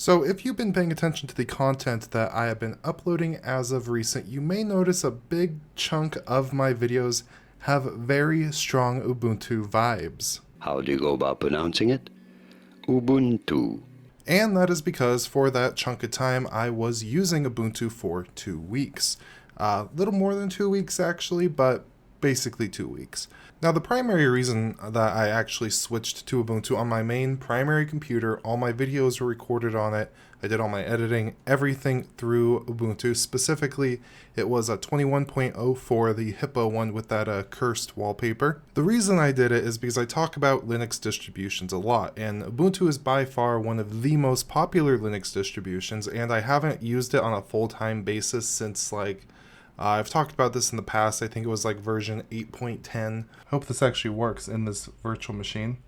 So if you've been paying attention to the content that I have been uploading as of recent, you may notice a big chunk of my videos have very strong Ubuntu vibes. How do you go about pronouncing it? Ubuntu. And that is because for that chunk of time, I was using Ubuntu for 2 weeks. A little more than 2 weeks actually, but basically 2 weeks. Now the primary reason that I actually switched to Ubuntu on my main primary computer, all my videos were recorded on it, I did all my editing, everything through Ubuntu. Specifically, it was a 21.04, the Hippo one with that cursed wallpaper. The reason I did it is because I talk about Linux distributions a lot, and Ubuntu is by far one of the most popular Linux distributions, and I haven't used it on a full-time basis since I've talked about this in the past. I think it was like version 8.10. Hope this actually works in this virtual machine.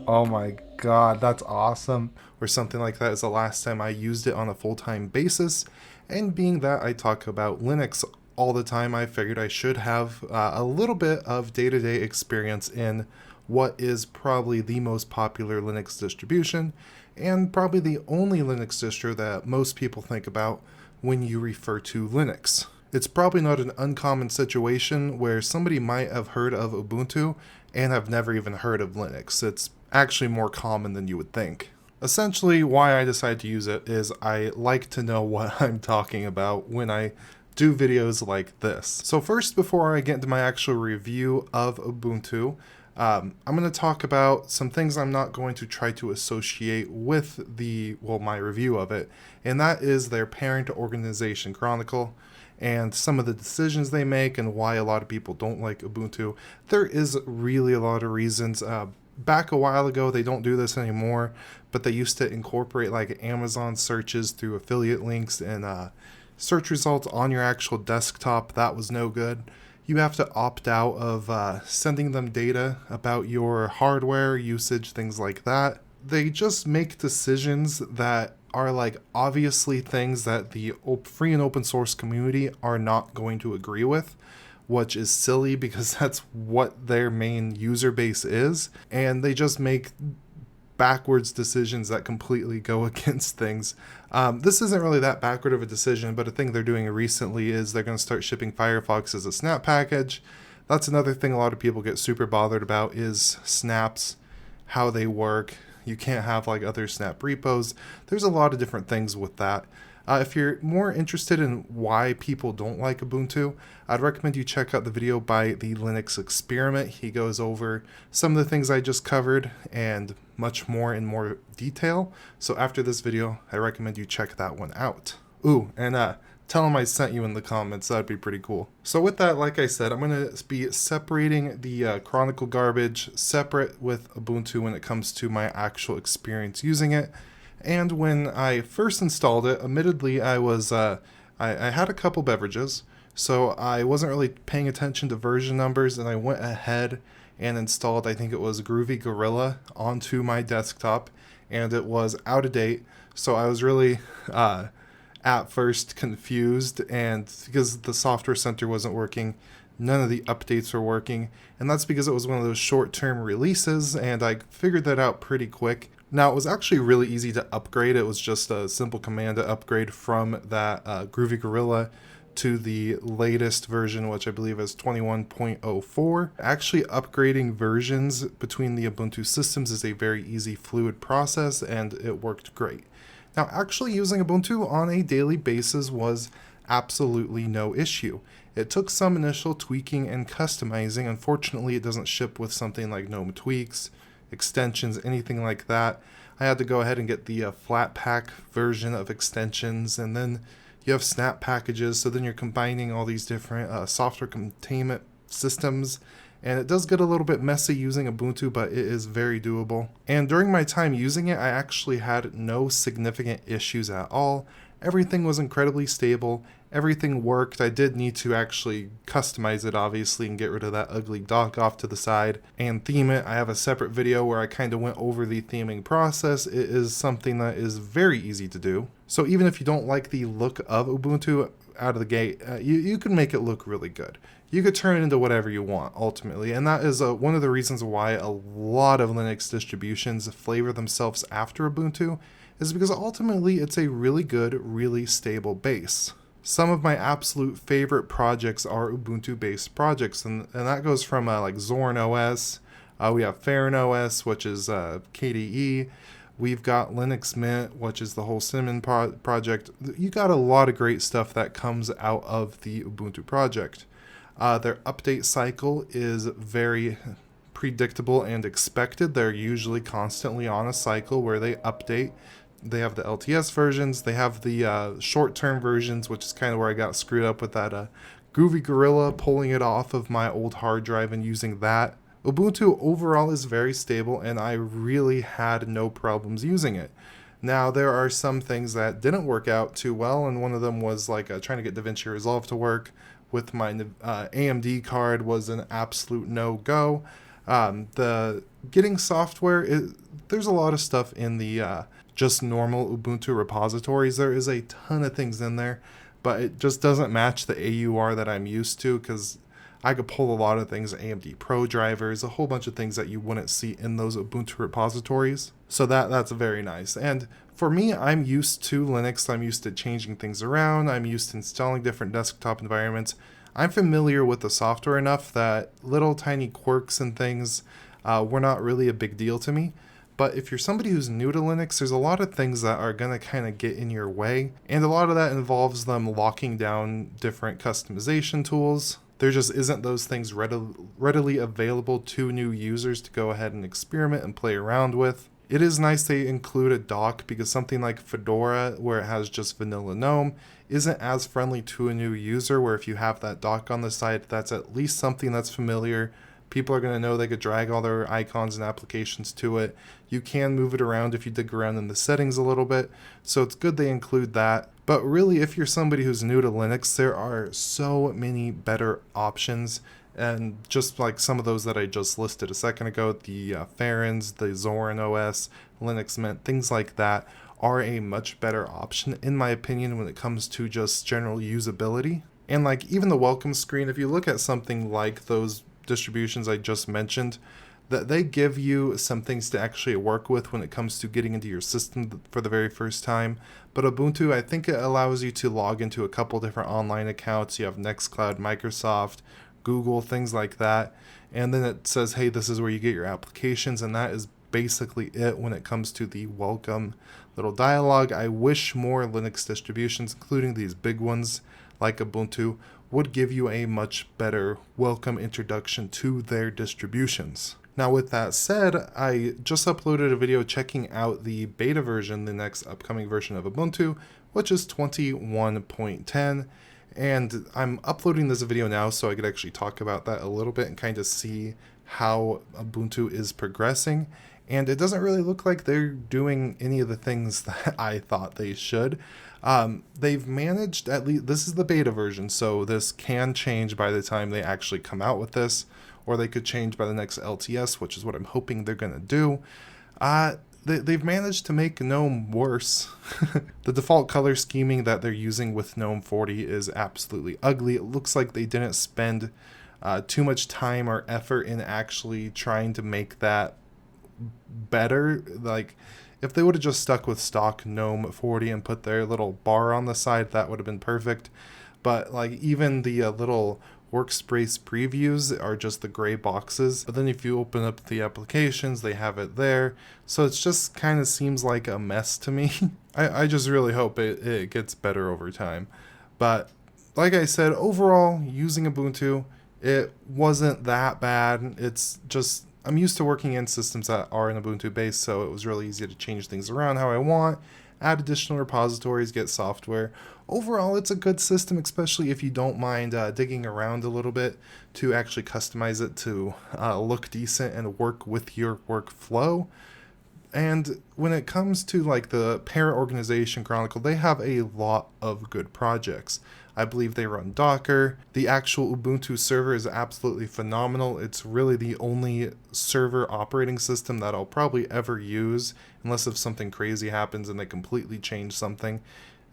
Oh my god, that's awesome. Or something like that is the last time I used it on a full-time basis. And being that I talk about Linux all the time, I figured I should have a little bit of day-to-day experience in what is probably the most popular Linux distribution, and probably the only Linux distro that most people think about when you refer to Linux. It's probably not an uncommon situation where somebody might have heard of Ubuntu and have never even heard of Linux. It's actually more common than you would think. Essentially, why I decided to use it is I like to know what I'm talking about when I do videos like this. So first, before I get into my actual review of Ubuntu, I'm going to talk about some things I'm not going to try to associate with my review of it, and that is their parent organization, Canonical, and some of the decisions they make and why a lot of people don't like Ubuntu. There is really a lot of reasons. Back a while ago, they don't do this anymore, but they used to incorporate like Amazon searches through affiliate links and search results on your actual desktop. That was no good. You have to opt out of sending them data about your hardware usage, things like that. They just make decisions that are like obviously things that the free and open source community are not going to agree with, which is silly because that's what their main user base is. And they just make backwards decisions that completely go against things. This isn't really that backward of a decision, but a thing they're doing recently is they're going to start shipping Firefox as a snap package. That's another thing a lot of people get super bothered about is snaps, how they work. You can't have like other snap repos. There's a lot of different things with that. If you're more interested in why people don't like Ubuntu, I'd recommend you check out the video by the Linux Experiment. He goes over some of the things I just covered and much more in more detail. So after this video, I recommend you check that one out. Ooh, and tell him I sent you in the comments. That'd be pretty cool. So with that, like I said, I'm going to be separating the Chronicle garbage separate with Ubuntu when it comes to my actual experience using it. And when I first installed it, admittedly, I had a couple beverages, so I wasn't really paying attention to version numbers, and I went ahead and installed, I think it was Groovy Gorilla, onto my desktop, and it was out of date, so I was really, at first confused, and because the software center wasn't working, none of the updates were working, and that's because it was one of those short-term releases, and I figured that out pretty quick. Now, it was actually really easy to upgrade. It was just a simple command to upgrade from that Groovy Gorilla to the latest version, which I believe is 21.04. Actually, upgrading versions between the Ubuntu systems is a very easy, fluid process, and it worked great. Now, actually using Ubuntu on a daily basis was absolutely no issue. It took some initial tweaking and customizing. Unfortunately, it doesn't ship with something like GNOME Tweaks, extensions, anything like that. I had to go ahead and get the Flatpak version of extensions, and then you have snap packages, so then you're combining all these different software containment systems, and it does get a little bit messy using Ubuntu, but it is very doable. And during my time using it, I actually had no significant issues at all. Everything was incredibly stable. Everything worked. I did need to actually customize it, obviously, and get rid of that ugly dock off to the side and theme it. I have a separate video where I kind of went over the theming process. It is something that is very easy to do. So even if you don't like the look of Ubuntu out of the gate, you can make it look really good. you could turn it into whatever you want ultimately. And that is one of the reasons why a lot of Linux distributions flavor themselves after Ubuntu, is because ultimately it's a really good, really stable base. Some of my absolute favorite projects are Ubuntu-based projects, and that goes from like Zorin OS. We have Farron OS, which is KDE. We've got Linux Mint, which is the whole Cinnamon project. You got a lot of great stuff that comes out of the Ubuntu project. Their update cycle is very predictable and expected. They're usually constantly on a cycle where they update. They have the LTS versions. They have the short-term versions, which is kind of where I got screwed up with that Groovy Gorilla, pulling it off of my old hard drive and using that. Ubuntu overall is very stable, and I really had no problems using it. Now, there are some things that didn't work out too well, and one of them was like trying to get DaVinci Resolve to work with my AMD card was an absolute no-go. The getting software, there's a lot of stuff in the just normal Ubuntu repositories. There is a ton of things in there, but it just doesn't match the AUR that I'm used to, because I could pull a lot of things, AMD Pro drivers, a whole bunch of things that you wouldn't see in those Ubuntu repositories. So that's very nice. And for me, I'm used to Linux. I'm used to changing things around. I'm used to installing different desktop environments. I'm familiar with the software enough that little tiny quirks and things were not really a big deal to me. But if you're somebody who's new to Linux, there's a lot of things that are going to kind of get in your way. And a lot of that involves them locking down different customization tools. There just isn't those things readily available to new users to go ahead and experiment and play around with. It is nice they include a dock, because something like Fedora, where it has just vanilla GNOME, isn't as friendly to a new user, where if you have that dock on the side, that's at least something that's familiar. People are going to know they could drag all their icons and applications to it. You can move it around if you dig around in the settings a little bit, so it's good they include that. But really, if you're somebody who's new to Linux, there are so many better options. And just like some of those that I just listed a second ago, the Farrons, the Zorin OS, Linux Mint, things like that are a much better option, in my opinion, when it comes to just general usability. And like even the welcome screen, if you look at something like those distributions I just mentioned, that they give you some things to actually work with when it comes to getting into your system for the very first time. But Ubuntu, I think it allows you to log into a couple different online accounts. You have Nextcloud, Microsoft, Google, things like that. And then it says, hey, this is where you get your applications, and that is basically it when it comes to the welcome little dialogue. I wish more Linux distributions, including these big ones like Ubuntu, would give you a much better welcome introduction to their distributions. Now, with that said, I just uploaded a video checking out the beta version, the next upcoming version of Ubuntu, which is 21.10. And I'm uploading this video now so I could actually talk about that a little bit and kind of see how Ubuntu is progressing. And it doesn't really look like they're doing any of the things that I thought they should. They've managed, at least, this is the beta version, so this can change by the time they actually come out with this, or they could change by the next LTS, which is what I'm hoping they're going to do. They've managed to make GNOME worse. The default color scheming that they're using with GNOME 40 is absolutely ugly. It looks like they didn't spend too much time or effort in actually trying to make that better. Like, if they would have just stuck with stock GNOME 40 and put their little bar on the side, that would have been perfect. But like even the little workspace previews are just the gray boxes. But then if you open up the applications, they have it there. So it's just kind of seems like a mess to me. I just really hope it gets better over time. But like I said, overall, using Ubuntu, it wasn't that bad. It's just, I'm used to working in systems that are in Ubuntu base, so it was really easy to change things around how I want, add additional repositories, get software. Overall, it's a good system, especially if you don't mind digging around a little bit to actually customize it to look decent and work with your workflow. And when it comes to like the parent organization Canonical, they have a lot of good projects. I believe they run Docker. The actual Ubuntu server is absolutely phenomenal. It's really the only server operating system that I'll probably ever use, unless if something crazy happens and they completely change something.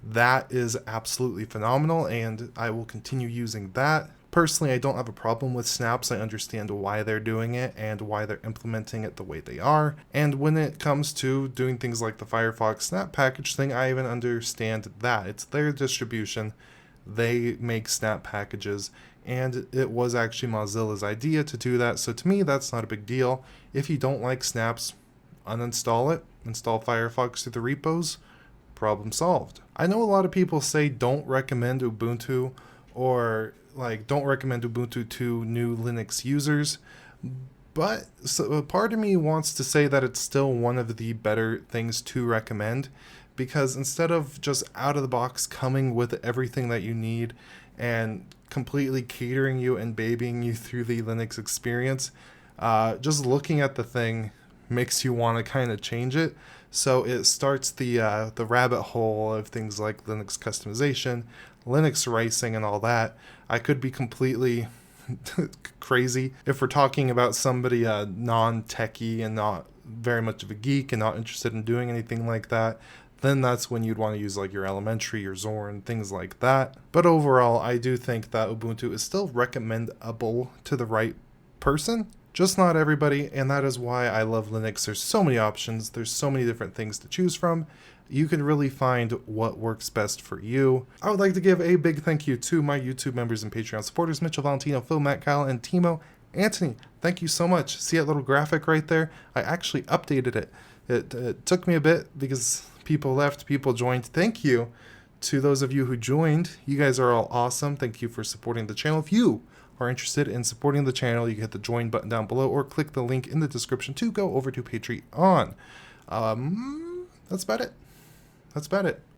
That is absolutely phenomenal, and I will continue using that. Personally, I don't have a problem with snaps. I understand why they're doing it and why they're implementing it the way they are. And when it comes to doing things like the Firefox snap package thing, I even understand that. It's their distribution. They make snap packages, and it was actually Mozilla's idea to do that. So to me, that's not a big deal. If you don't like snaps, uninstall it, install Firefox through the repos, problem solved. I know a lot of people say don't recommend Ubuntu, or like don't recommend Ubuntu to new Linux users, but so part of me wants to say that it's still one of the better things to recommend, because instead of just out of the box coming with everything that you need and completely catering you and babying you through the Linux experience, just looking at the thing makes you want to kind of change it. So it starts the rabbit hole of things like Linux customization, Linux racing, and all that. I could be completely crazy if we're talking about somebody non-techie and not very much of a geek and not interested in doing anything like that. Then that's when you'd want to use like your Elementary, your Zorn, things like that. But overall, I do think that Ubuntu is still recommendable to the right person. Just not everybody, and that is why I love Linux. There's so many options, there's so many different things to choose from. You can really find what works best for you. I would like to give a big thank you to my YouTube members and Patreon supporters, Mitchell, Valentino, Phil, Matt, Kyle, and Timo. Anthony, thank you so much. See that little graphic right there? I actually updated it. It took me a bit because people left, people joined. Thank you to those of you who joined. You guys are all awesome. Thank you for supporting the channel. If you are interested in supporting the channel, you can hit the join button down below or click the link in the description to go over to Patreon. That's about it.